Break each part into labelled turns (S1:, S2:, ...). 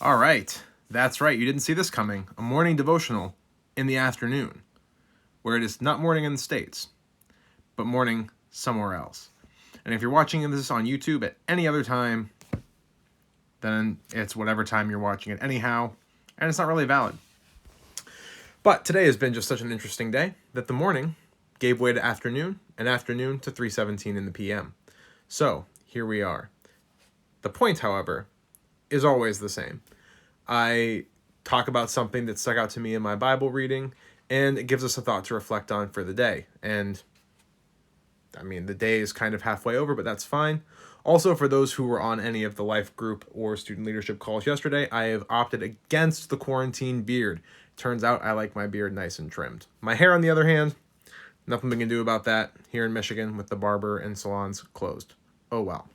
S1: All right, that's right. You didn't see this coming. A morning devotional in the afternoon, where it is not morning in the States, but morning somewhere else. And if you're watching this on YouTube at any other time, then it's whatever time you're watching it anyhow, and it's not really valid. But today has been just such an interesting day that the morning gave way to afternoon, and afternoon to 3:17 in the PM. So here we are. The point, however, is always the same. I talk about something that stuck out to me in my Bible reading, and it gives us a thought to reflect on for the day. And I mean, the day is kind of halfway over, but that's fine. Also, for those who were on any of the life group or student leadership calls yesterday, I have opted against the quarantine beard. Turns out I like my beard nice and trimmed. My hair, on the other hand, nothing we can do about that here in Michigan with the barber and salons closed. Oh well.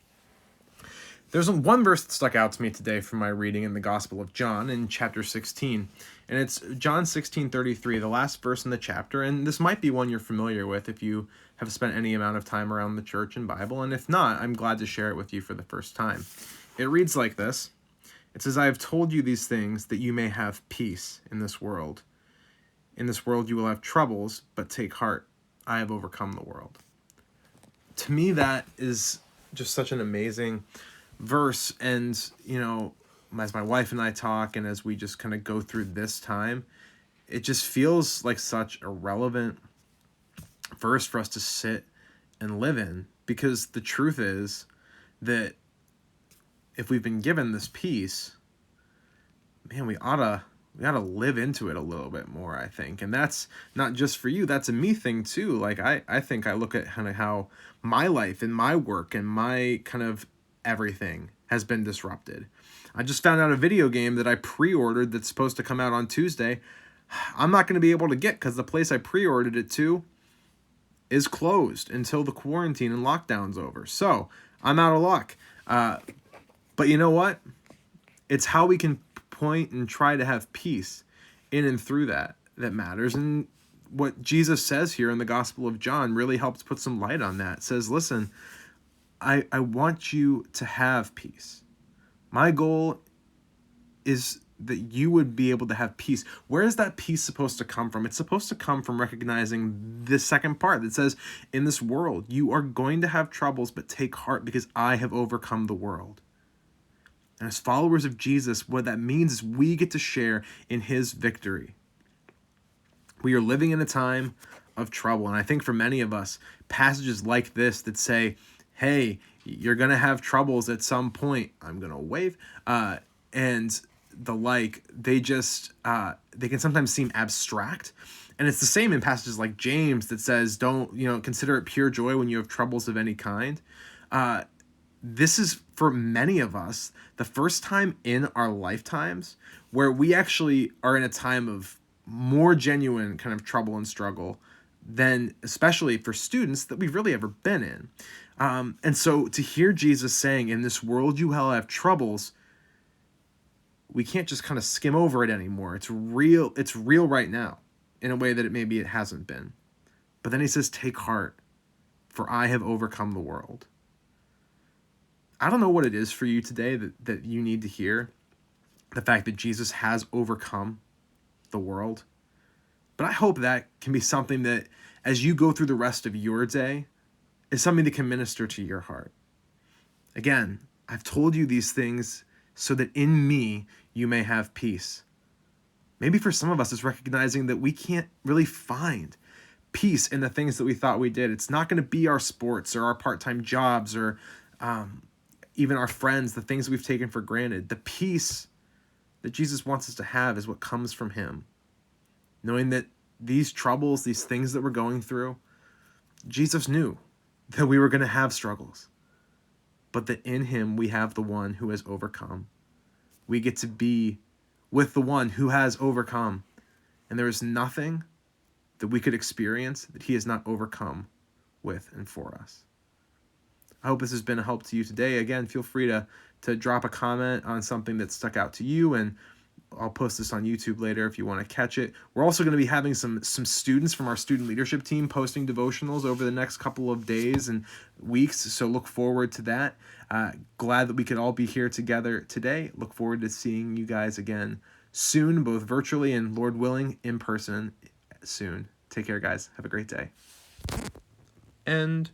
S1: There's one verse that stuck out to me today from my reading in the Gospel of John in chapter 16. And it's John 16:33, the last verse in the chapter. And this might be one you're familiar with if you have spent any amount of time around the church and Bible. And if not, I'm glad to share it with you for the first time. It reads like this. It says, I have told you these things that you may have peace in this world. In this world you will have troubles, but take heart. I have overcome the world. To me, that is just such an amazing verse. And, as my wife and I talk, and as we just kind of go through this time, it just feels like such a relevant verse for us to sit and live in, because the truth is that if we've been given this peace, man, we ought to live into it a little bit more, I think. And that's not just for you, that's a me thing too. Like I think I look at kind of how my life and my work and my kind of everything has been disrupted. I just found out a video game that I pre-ordered that's supposed to come out on Tuesday. I'm not going to be able to get because the place I pre-ordered it to is closed until the quarantine and lockdown's over. So I'm out of luck. But you know what? It's how we can point and try to have peace in and through that matters. And what Jesus says here in the Gospel of John really helps put some light on that. It says, listen, I want you to have peace. My goal is that you would be able to have peace. Where is that peace supposed to come from? It's supposed to come from recognizing the second part that says, in this world, you are going to have troubles, but take heart because I have overcome the world. And as followers of Jesus, what that means is we get to share in his victory. We are living in a time of trouble. And I think for many of us, passages like this that say, hey, you're going to have troubles at some point. I'm going to wave. And the like, they can sometimes seem abstract. And it's the same in passages like James that says, don't, consider it pure joy when you have troubles of any kind. This is, for many of us, the first time in our lifetimes where we actually are in a time of more genuine kind of trouble and struggle than, especially for students, that we've really ever been in. And so to hear Jesus saying, in this world you will have troubles, we can't just kind of skim over it anymore. It's real right now in a way that it hasn't been. But then he says, take heart, for I have overcome the world. I don't know what it is for you today that you need to hear, the fact that Jesus has overcome the world. But I hope that can be something that, as you go through the rest of your day, is something that can minister to your heart. Again, I've told you these things so that in me you may have peace. Maybe for some of us, it's recognizing that we can't really find peace in the things that we thought we did. It's not going to be our sports or our part-time jobs or even our friends, the things we've taken for granted. The peace that Jesus wants us to have is what comes from him. Knowing that these troubles, these things that we're going through, Jesus knew that we were going to have struggles, but that in him we have the one who has overcome. We get to be with the one who has overcome, and there is nothing that we could experience that he has not overcome with and for us. I hope this has been a help to you today. Again, feel free to drop a comment on something that stuck out to you, and I'll post this on YouTube later if you want to catch it. We're also going to be having some students from our student leadership team posting devotionals over the next couple of days and weeks, so look forward to that. Glad that we could all be here together today. Look forward to seeing you guys again soon, both virtually and, Lord willing, in person soon. Take care, guys. Have a great day. And